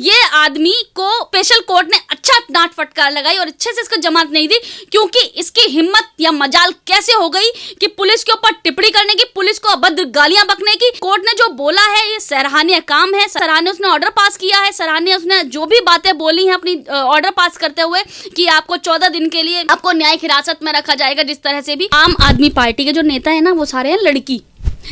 ये आदमी को स्पेशल कोर्ट ने अच्छा डांट फटकार लगाई और अच्छे से इसको जमानत नहीं दी, क्योंकि इसकी हिम्मत या मजाल कैसे हो गई कि पुलिस के ऊपर टिप्पणी करने की, पुलिस को अभद्र गालियां बकने की। कोर्ट ने जो बोला है ये सराहनीय काम है, सराहनीय उसने ऑर्डर पास किया है, सराहनीय उसने जो भी बातें बोली हैं अपनी ऑर्डर पास करते हुए कि आपको 14 दिन के लिए आपको न्यायिक हिरासत में रखा जाएगा। जिस तरह से भी आम आदमी पार्टी के जो नेता है ना, वो सारे हैं लड़की।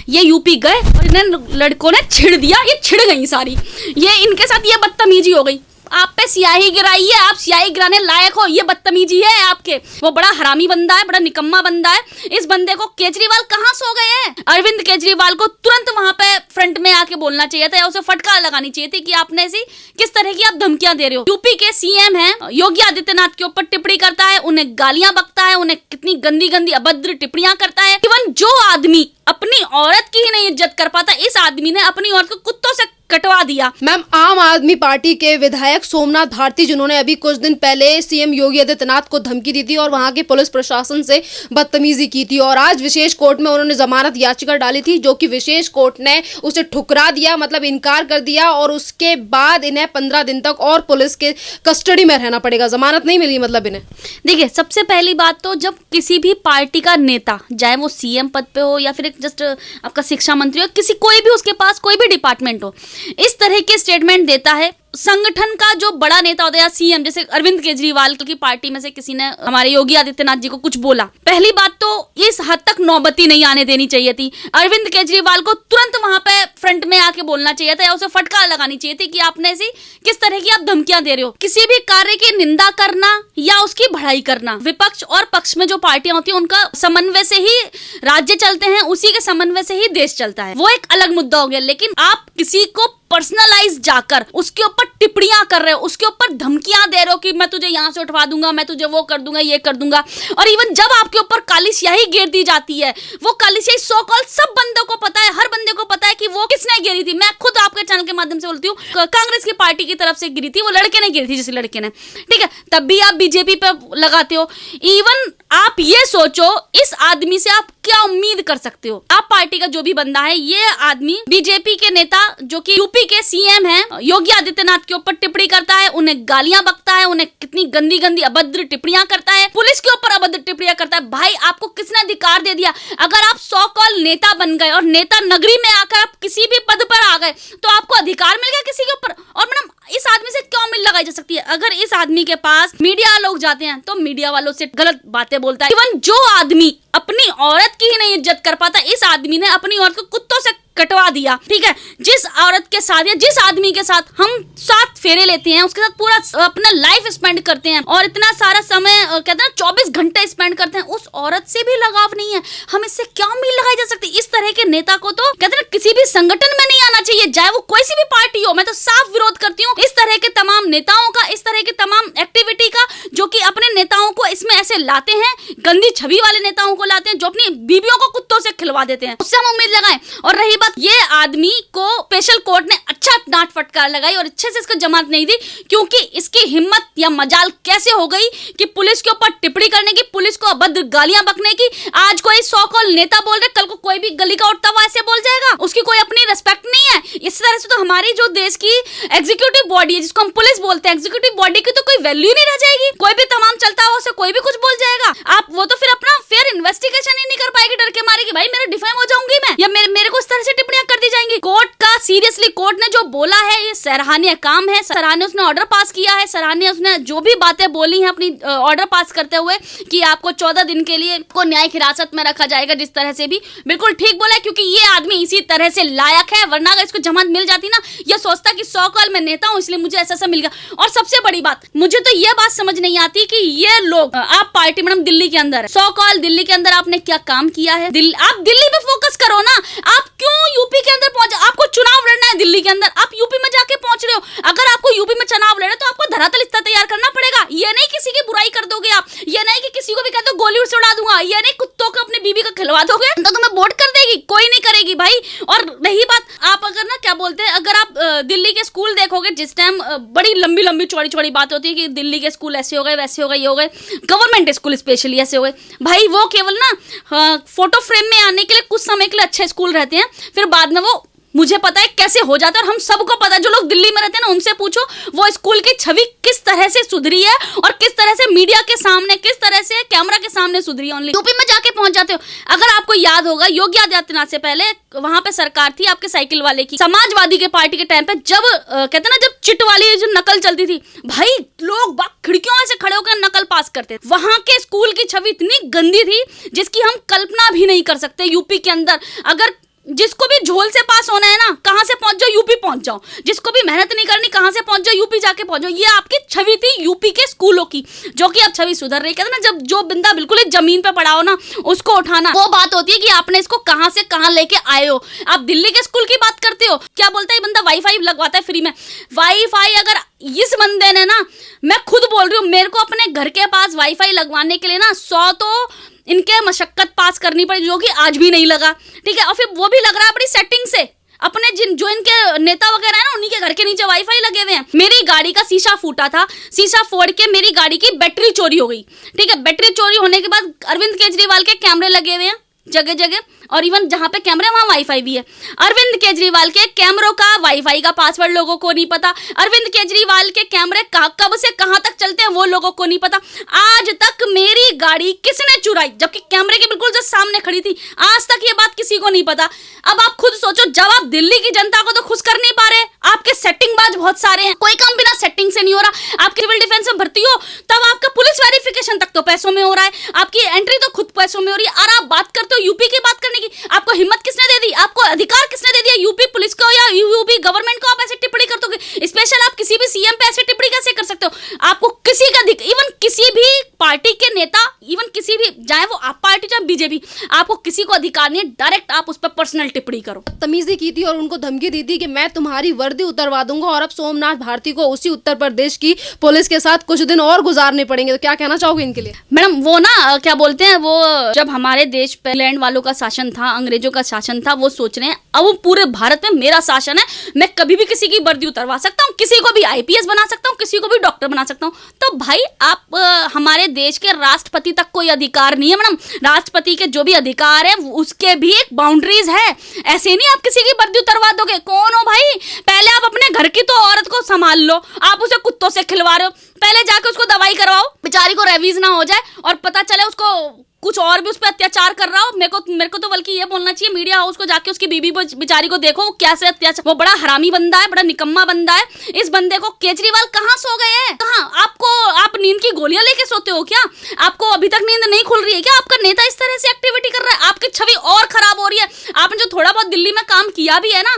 ये यूपी गए और इन्हें लड़कों ने छिड़ दिया, ये छिड़ गई सारी, ये इनके साथ ये बदतमीजी हो गई। आप पे स्याही गिराई है, आप स्याही गिराने लायक हो, ये बदतमीजी है आपके। वो बड़ा हरामी बंदा है, बड़ा निकम्मा बंदा है। इस बंदे को केजरीवाल कहाँ सो गए हैं? अरविंद केजरीवाल को तुरंत वहां पे फ्रंट में आके बोलना चाहिए था, या उसे फटकार लगानी चाहिए थी कि आपने ऐसी किस तरह की आप धमकियां दे रहे हो। यूपी के सीएम हैं, योगी आदित्यनाथ के ऊपर टिप्पणी करता है, उन्हें गालियां बकता है, उन्हें कितनी गंदी गंदी अभद्र टिप्पणियां करता है। इवन जो आदमी अपनी औरत की ही नहीं इज्जत कर पाता, इस आदमी ने अपनी औरत को कुत्तों से कटवा दिया। मैम, आम आदमी पार्टी के विधायक सोमनाथ भारती, जिन्होंने अभी कुछ दिन पहले सीएम योगी आदित्यनाथ को धमकी दी थी और वहां के पुलिस प्रशासन से बदतमीजी की थी, और आज विशेष कोर्ट में उन्होंने जमानत याचिका डाली थी, जो कि विशेष कोर्ट ने उसे ठुकरा दिया, मतलब इनकार कर दिया, और उसके बाद इन्हें 15 दिन तक और पुलिस के कस्टडी में रहना पड़ेगा। जमानत नहीं मिली मतलब इन्हें। देखिए, सबसे पहली बात तो जब किसी भी पार्टी का नेता, चाहे वो सीएम पद पे हो या फिर जस्ट आपका शिक्षा मंत्री हो, किसी कोई भी उसके पास कोई भी डिपार्टमेंट हो, इस तरह के स्टेटमेंट देता है, संगठन का जो बड़ा नेता होता है, सीएम, जैसे अरविंद केजरीवाल की पार्टी में से किसी ने हमारे योगी आदित्यनाथ जी को कुछ बोला, पहली बात तो इस हद तक नौबती नहीं आने देनी चाहिए थी। अरविंद केजरीवाल को तुरंत वहां पे फ्रंट में आके बोलना चाहिए था, या उसे फटकार लगानी चाहिए थी कि आपने ऐसी किस तरह की आप धमकियां दे रहे हो। किसी भी कार्य की निंदा करना या उसकी बढ़ाई करना, विपक्ष और पक्ष में जो पार्टियां होती है उनका समन्वय से ही राज्य चलते हैं, उसी के समन्वय से ही देश चलता है, वो एक अलग मुद्दा हो गया। लेकिन आप किसी को पर्सनलाइज जाकर उसके ऊपर टिप्पणियां कर रहे हो, उसके ऊपर धमकियां दे रहे हो कि मैं तुझे यहां से उठवा दूंगा, मैं तुझे वो कर दूंगा, ये कर दूंगा। और इवन जब आपके ऊपर काली स्याही गिर दी जाती है, वो काली स्याही सो कॉल सब बंदों को पता है, हर बंदे को पता है कि वो किसने गिरी थी। मैं खुद आपके चैनल के माध्यम से बोलती हूँ, कांग्रेस की पार्टी की तरफ से गिरी थी, वो लड़के ने गिरी थी, जिस लड़के ने, ठीक है, तब भी आप बीजेपी पे लगाते हो। इवन आप ये सोचो, इस आदमी से आप क्या उम्मीद कर सकते हो? आप पार्टी का जो भी बंदा है, ये आदमी बीजेपी के नेता जो कि यूपी के सीएम हैं, योगी आदित्यनाथ के ऊपर टिप्पणी करता है, उन्हें गालियां बकता है, उन्हें कितनी गंदी गंदी अभद्र टिप्पणियां करता है, पुलिस के ऊपर अभद्र टिप्पणियां करता है। भाई, आपको किसने अधिकार दे दिया? अगर आप 100 कॉल नेता बन गए और नेता नगरी में आकर आप किसी भी पद पर आ गए, तो आपको अधिकार मिल गया किसी के ऊपर। और मैडम, इस आदमी से क्यों मिल लगाई जा सकती है? अगर इस आदमी के पास मीडिया लोग जाते हैं तो मीडिया वालों से गलत बातें बोलता है। इवन जो आदमी अपनी औरत की ही नहीं इज्जत कर पाता, इस आदमी ने अपनी औरत को कुत्तों से कटवा दिया, ठीक है। जिस औरत के साथ या जिस आदमी के साथ हम 7 फेरे लेते हैं, उसके साथ पूरा अपना लाइफ स्पेंड करते हैं और इतना सारा समय कहते हैं 24 घंटे स्पेंड करते हैं, उस औरत से भी लगाव नहीं है, हम इससे क्या उम्मीद लगाई जा सकती? इस तरह के नेता को तो कहते हैं किसी भी संगठन में नहीं आना चाहिए, चाहे वो कोई सी भी पार्टी हो। मैं तो साफ विरोध करती हूँ इस तरह के तमाम नेताओं का, इस तरह के तमाम एक्टिविटी का, जो कि अपने नेताओं को इसमें ऐसे लाते हैं, गंदी छवि वाले नेताओं को लाते हैं, जो अपनी बीवियों को कुत्तों से खिलवा देते हैं, उससे हम उम्मीद लगाएं। और रही बात, ये आदमी को स्पेशल कोर्ट ने अच्छा डांट फटकार लगाई और अच्छे से इसको जमानत नहीं दी, क्योंकि इसकी हिम्मत या मजाल कैसे हो गई कि पुलिस के ऊपर टिप्पणी करने की, पुलिस को अभद्र गालियां बकने की। आज कोई 100 कॉल नेता बोल रहे, कल को कोई भी गली का उठता हुआ ऐसे बोल जाएगा, उसकी कोई अपनी रिस्पेक्ट नहीं है। इस तरह से तो हमारी जो देश की एग्जीक्यूटिव बॉडी है, जिसको हम पुलिस बोलते हैं, एग्जीक्यूटिव बॉडी की तो कोई वैल्यू नहीं रह जाएगी। कोई भी तमाम चलता हुआ उसे कोई भी कुछ बोल जाएगा, आप वो तो फिर अपना फेयर इन्वेस्टिगेशन ही नहीं कर पाएगी, डर के मारे कि भाई मेरा डिफेम हो जाऊंगी मैं, या मेरे को इस तरह से टिप्पणियां कर दी जाएंगी। कोर्ट का सीरियसली, कोर्ट ने जो बोला है ये सराहनीय काम है, सराहनीय उसने ऑर्डर पास किया है, सराहनीय उसने जो भी बातें बोली हैं अपनी ऑर्डर पास करते हुए कि आपको 14 दिन के लिए को न्यायिक हिरासत में रखा जाएगा, जिस तरह से भी बिल्कुल ठीक बोला है, क्योंकि ये आदमी इसी तरह से लायक है। वरना अगर इसको जमानत मिल जाती ना, ये सोचता कि 100 कॉल में नेता हूं इसलिए मुझे ऐसा मिल गया। और सबसे बड़ी बात, मुझे तो ये बात समझ नहीं आती कि ये लोग, आप पार्टी मैडम दिल्ली के अंदर है, 100 कॉल दिल्ली के अंदर आपने क्या काम किया है? आप दिल्ली पे फोकस करो ना, आप क्यों यूपी के अंदर पहुंचे? आपको चुनाव लड़ना है दिल्ली के अंदर, आप यूपी में जाके पहुंच रहे हो। अगर आपको यूपी में चुनाव लड़े तो आपको धरातल स्तर तैयार करना पड़ेगा। ये नहीं किसी की बुराई कर दोगे आप, ये नहीं कि किसी को भी कहते हो गोली से उड़ा दूंगा, ये नहीं कुत्तों को अपनी बीवी को खिलवा दोगे तो तुम्हें वोट कर देगी, कोई नहीं करेगी भाई। और रही बात, आप अगर ना क्या बोलते हैं, अगर आप दिल्ली के स्कूल देखोगे, जिस टाइम बड़ी लंबी लंबी चौड़ी चौड़ी बात होती है कि दिल्ली के स्कूल ऐसे हो गए, वैसे हो गए, ये हो गए, गवर्नमेंट स्कूल स्पेशली ऐसे हो गए, भाई वो केवल ना फोटो फ्रेम में आने के लिए कुछ समय के लिए अच्छे स्कूल रहते हैं, फिर बाद में वो मुझे पता है कैसे हो जाता है, और हम सबको पता है, जो लोग दिल्ली में रहते हैं ना उनसे पूछो वो स्कूल की छवि किस तरह से सुधरी है और किस तरह से मीडिया के सामने, किस तरह से कैमरा के सामने सुधरी है। ओनली यूपी में जाके पहुंच जाते हो। अगर आपको याद होगा, योगी आदित्यनाथ से पहले वहां पे सरकार थी आपके साइकिल वाले की, समाजवादी के पार्टी के टाइम पे, जब कहते ना जब चिट वाली जो नकल चलती थी, भाई लोग खिड़कियों से खड़े होकर नकल पास करते। वहां के स्कूल की छवि इतनी गंदी थी जिसकी हम कल्पना भी नहीं कर सकते। यूपी के अंदर अगर जिसको भी झोल से पास होना है ना, कहां से पहुंच जाओ, यूपी पहुंच जाओ। जिसको भी मेहनत नहीं करनी, कहां से पहुंच जाओ, यूपी जाके पहुंच जाओ। ये आपकी छवि थी यूपी के स्कूलों की, जो कि अब छवि सुधर रही। कहते ना जब जो बंदा बिल्कुल ही जमीन पे पड़ा हो ना, उसको उठाना, वो बात होती है कि आपने इसको कहां से कहां लेके आए हो। आप दिल्ली के स्कूल की बात करते हो, क्या बोलता है बंदा, वाईफाई लगवाता है फ्री में। वाईफाई अगर इस बंदे ने ना, मैं खुद बोल रही हूँ, मेरे को अपने घर के पास वाईफाई लगवाने के लिए ना 100 तो इनके मशक्कत पास करनी पड़ी, जो कि आज भी नहीं लगा, ठीक है। और फिर वो भी लग रहा है अपनी सेटिंग से, अपने जो इनके नेता वगैरह है ना, उन्हीं के घर के नीचे वाईफाई लगे हुए हैं। मेरी गाड़ी का शीशा फूटा था, शीशा फोड़ के मेरी गाड़ी की बैटरी चोरी हो गई, ठीक है। बैटरी चोरी होने के बाद अरविंद केजरीवाल के कैमरे लगे हुए हैं जगह जगह, और इवन जहां पे कैमरे वहां वाईफाई भी है। अरविंद केजरीवाल के कैमरों का वाईफाई का पासवर्ड लोगों को नहीं पता। अरविंद केजरीवाल के कैमरे कब से कहां तक चलते हैं वो लोगों को नहीं पता। आज तक मेरी गाड़ी किसने चुराई, जबकि कैमरे के बिल्कुल जस्ट सामने खड़ी थी, आज तक ये बात किसी को नहीं पता। अब आप खुद सोचो, जब आप दिल्ली की जनता को तो खुश कर नहीं पा रहे, आपके सेटिंगबाज बहुत सारे हैं, कोई काम बिना सेटिंग से नहीं हो रहा। आप सिविल डिफेंस में भर्ती हो तब आपका पुलिस वेरिफिकेशन तक तो पैसों में हो रहा है, आपकी एंट्री तो खुद पैसों में हो रही है, और आप बात करते हो यूपी की बात करने की। आपको हिम्मत किसने दे दी, आपको अधिकार किसने दे दिया यूपी पुलिस को या यूपी गवर्नमेंट को आप ऐसे टिप्पणी कर दोगे। स्पेशल आप किसी भी सीएम पे ऐसे टिप्पणी कैसे कर सकते हो। आपको किसी का इवन किसी भी पार्टी के नेता, इवन किसी भी, चाहे वो आप पार्टी चाहे बीजेपी, आपको किसी को अधिकार नहीं है डायरेक्ट आप उस पर पर्सनल टिप्पणी करो। तमीजी की थी और उनको धमकी दी थी कि मैं तुम्हारी वर्दी उतरवा दूंगा, और अब सोमनाथ भारती को उसी उत्तर प्रदेश की पुलिस के साथ कुछ दिन और गुजारने पड़ेंगे। तो क्या कहना चाहोगे इनके लिए? मैडम वो ना क्या बोलते हैं, वो जब हमारे देश पे इंग्लैंड वालों का शासन था, अंग्रेजों का शासन था, वो सोच रहे हैं अब वो पूरे भारत में मेरा शासन है, मैं कभी भी किसी की वर्दी उतरवा सकता हूँ, किसी को भी आईपीएस बना सकता हूँ, किसी को भी डॉक्टर बना सकता हूँ। तो भाई आप हमारे देश के राष्ट्रपति तक कोई अधिकार नहीं है मैडम। राष्ट्रपति के जो भी अधिकार है उसके भी एक बाउंड्रीज है। ऐसे नहीं आप किसी की वर्दी उतरवा दोगे। कौन हो भाई, पहले आप अपने घर की तो औरत को संभाल लो, आप उसे कुत्तों से खिलवा रहे हो, पहले जाके उसको दवाई करवाओ, बेचारी को रेवीज ना हो जाए और पता चले उसको कुछ और भी उस पर अत्याचार कर रहा हो। मेरे को तो बल्कि ये बोलना चाहिए मीडिया हाउस को, जाके उसकी बीबी बेचारी को देखो वो कैसे अत्याचार, वो बड़ा हरामी बंदा है, बड़ा निकम्मा बंदा है। इस बंदे को केजरीवाल कहाँ सो गए हैं, कहाँ? आप नींद की गोलियां लेके सोते हो क्या? आपको अभी तक नींद नहीं खुल रही है क्या? आपका नेता इस तरह से एक्टिविटी कर रहा है, आपकी छवि और खराब हो रही है। आपने जो थोड़ा बहुत दिल्ली में काम किया भी है ना,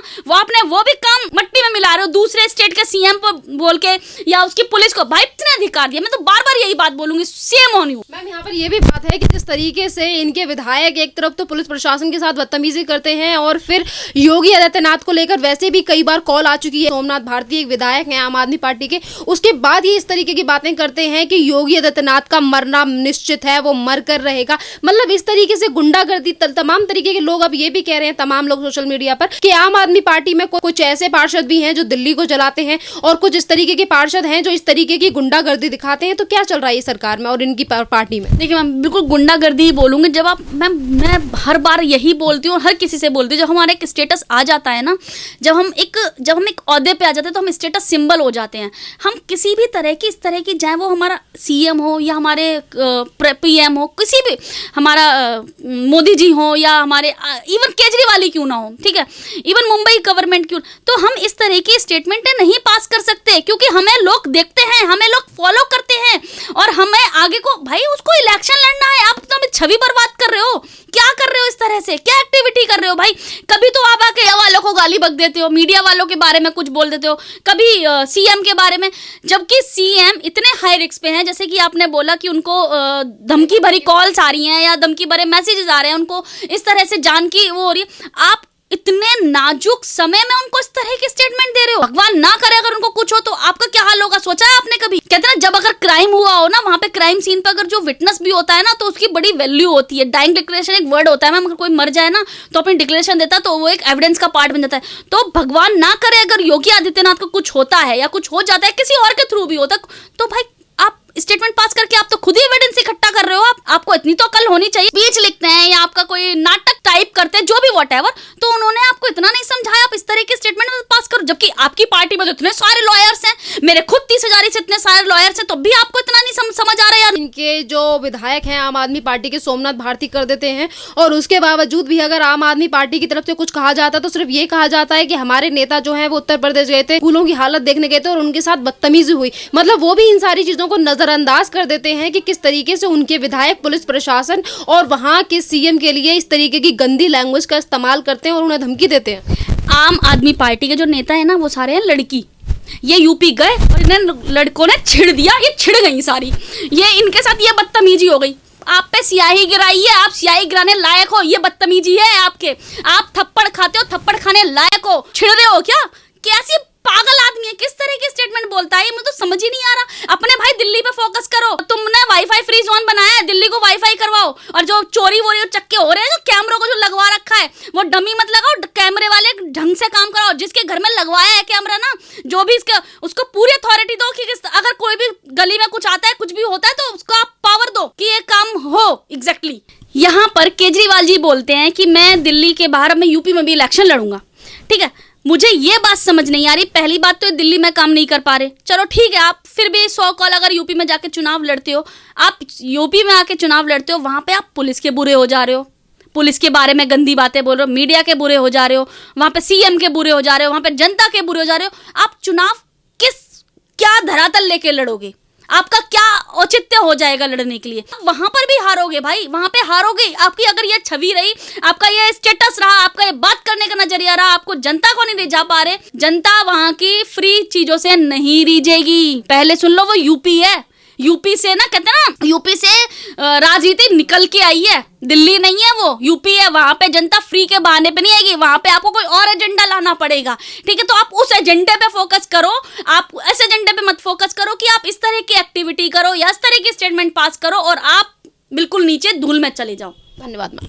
वो भी काम मट्टी में मिला रहे हो दूसरे स्टेट के सीएम को बोल के या उसकी पुलिस को। भाई कितने अधिकार दिया, मैं तो बार बार यही बात बोलूंगी, सेम ऑन यू। मैम यहाँ पर ये भी बात है कि जिस तरीके से इनके विधायक एक तरफ तो पुलिस प्रशासन के साथ बदतमीजी करते हैं, और फिर योगी आदित्यनाथ को लेकर वैसे भी कई बार कॉल आ चुकी है। सोमनाथ भारती एक विधायक हैं आम आदमी पार्टी के, उसके बाद ये इस तरीके की बातें करते हैं कि योगी आदित्यनाथ का मरना निश्चित है, वो मर कर रहेगा। मतलब इस तरीके से गुंडागर्दी, तमाम तरीके के लोग अब ये भी कह रहे हैं, तमाम लोग सोशल मीडिया पर, कि आम आदमी पार्टी में कुछ ऐसे पार्षद भी हैं जो दिल्ली को जलाते हैं, और कुछ इस तरीके के पार्षद हैं जो इस तरीके की गुंडागर्दी दिखाते हैं। तो क्या चल रहा है सरकार में और इनकी पार्टी में? देखिए मैम, बिल्कुल गुंडागर्दी बोलूंगी। जब आप मैं हर बार यही बोलती हूँ, हर किसी से बोलती हूँ, जब हमारा एक स्टेटस आ जाता है ना, जब हम एक ओहदे पे आ जाते हैं तो हम स्टेटस सिंबल हो जाते हैं। हम किसी भी तरह की इस तरह की, चाहे वो हमारा सीएम हो या हमारे पीएम हो, किसी भी हमारा मोदी जी हो या हमारे इवन केजरीवाल ही क्यों ना हो, ठीक है, इवन मुंबई गवर्नमेंट क्यों, तो हम इस तरह की स्टेटमेंटें नहीं पास कर सकते, क्योंकि हमें लोग देखते हैं, हमें लोग फॉलो करते हैं, और हमें आगे को, भाई उसको इलेक्शन लड़ना है। आप तो छवि बर्बाद कर रहे हो, क्या कर रहे हो, इस तरह से क्या एक्टिविटी कर रहे हो भाई? कभी तो आप आके वालों को गाली बक देते हो, मीडिया वालों के बारे में कुछ बोल देते हो, कभी सीएम के बारे में, जबकि सीएम इतने हाई रिस्क पे हैं। जैसे कि आपने बोला कि उनको धमकी भरी कॉल्स आ रही हैं या धमकी भरे मैसेजेस आ रहे हैं, उनको इस तरह से जान की वो हो रही है। आप इतने नाजुक समय में उनको इस तरह की स्टेटमेंट दे रहे हो। भगवान ना करे अगर उनको कुछ हो तो आपका क्या हाल होगा, सोचा है आपने कभी? कहते हैं ना, जब अगर क्राइम हुआ हो ना, वहां पे क्राइम सीन पे अगर जो विटनेस भी होता है ना, तो उसकी बड़ी वैल्यू होती है। डाइंग डिक्लेरेशन एक वर्ड होता है मैम, अगर कोई मर जाए ना तो अपनी डिक्लेरेशन देता है, तो वो एक एविडेंस का पार्ट बन जाता है। तो भगवान ना करे अगर योगी आदित्यनाथ को कुछ होता है या कुछ हो जाता है, किसी और के थ्रू भी होता, तो भाई आप स्टेटमेंट पास करके आप तो खुद ही एविडेंस इकट्ठा कर रहे हो। आपको इतनी तो अकल होनी चाहिए। स्पीच लिखते हैं या आपका कोई नाटक टाइप करते हैं, जो भी व्हाटएवर, तो उन्होंने आपको इतना नहीं समझाया आप इस तरह के स्टेटमेंट पास करो, जबकि आपकी पार्टी में तो इतने सारे लॉयर्स हैं, मेरे खुद 30,000 से इतने सारे लॉयर्स हैं, तो भी आपको इतना नहीं समझ आ रहा यार। इनके जो विधायक हैं आम आदमी पार्टी के, सोमनाथ भारती कर देते हैं, और उसके बावजूद भी अगर आम आदमी पार्टी की तरफ से कुछ कहा जाता है तो सिर्फ ये कहा जाता है कि हमारे नेता जो है वो उत्तर प्रदेश गए थे, फूलों की हालत देखने गए थे और उनके साथ बदतमीजी हुई। मतलब वो भी इन सारी चीजों को नजरअंदाज कर देते हैं कि किस तरीके से उनके विधायक, पुलिस प्रशासन और वहां के सीएम के लिए इस तरीके की गंदी लैंग्वेज का इस्तेमाल करते हैं और उन्हें धमकी देते हैं। आम आदमी पार्टी के जो नेता है ना, वो सारे हैं लड़की। ये यूपी गए और इन्हें लड़कों ने छिड़ दिया, ये छिड़ गई सारी, ये इनके साथ ये बदतमीजी हो गई। आप पे स्याही गिराई है, आप स्याही गिराने लायक हो, ये बदतमीजी है आपके। आप थप्पड़ खाते हो, थप्पड़ खाने लायक हो, छिड़ रहे हो क्या? कैसी पागल आदमी है, किस तरह की स्टेटमेंट बोलता है, मुझे तो समझ ही नहीं आ रहा। अपने भाई दिल्ली पे फोकस करो, तुमने वाईफाई फ्री जोन बनाया है, दिल्ली को वाईफाई करवाओ, और जो चोरी वोरी और चक्के हो रहे हैं, जो कैमरों को जो लगवा रखा है, वो डमी मत लगाओ, कैमरे वाले ढंग से काम कराओ। जिसके घर में लगवाया है कैमरा ना, जो भी इसका, उसको पूरी अथॉरिटी दो कि अगर कोई भी गली में कुछ आता है, कुछ भी होता है, तो उसको आप पावर दो कि ये काम हो। एग्जैक्टली यहाँ पर केजरीवाल जी बोलते हैं कि मैं दिल्ली के बाहर, मैं यूपी में भी इलेक्शन लड़ूंगा। ठीक है, मुझे ये बात समझ नहीं आ रही। पहली बात तो दिल्ली में काम नहीं कर पा रहे, चलो ठीक है, आप फिर भी 100 कॉल अगर यूपी में जाके चुनाव लड़ते हो, आप यूपी में आके चुनाव लड़ते हो, वहां पे आप पुलिस के बुरे हो जा रहे हो, पुलिस के बारे में गंदी बातें बोल रहे हो, मीडिया के बुरे हो जा रहे हो, वहां पे सीएम के बुरे हो जा रहे हो, वहां पे जनता के बुरे हो जा रहे हो। आप चुनाव क्या धरातल लेके लड़ोगे? आपका क्या औचित्य हो जाएगा लड़ने के लिए? वहां पर भी हारोगे भाई, वहां पे हारोगे। आपकी अगर ये छवि रही, आपका ये स्टेटस रहा, आपका ये बात करने का नजरिया रहा, आपको जनता को नहीं रिझा पा रहे, जनता वहां की फ्री चीजों से नहीं रिझेगी। पहले सुन लो, वो यूपी है, यूपी से ना, कहते हैं ना, यूपी से राजनीति निकल के आई है, दिल्ली नहीं है, वो यूपी है। वहां पे जनता फ्री के बहाने पे नहीं आएगी, वहां पे आपको कोई और एजेंडा लाना पड़ेगा। ठीक है, तो आप उस एजेंडे पे फोकस करो, आप ऐसे एजेंडे पे मत फोकस करो कि आप इस तरह की एक्टिविटी करो या इस तरह की स्टेटमेंट पास करो और आप बिल्कुल नीचे धूल में चले जाओ। धन्यवाद मैम।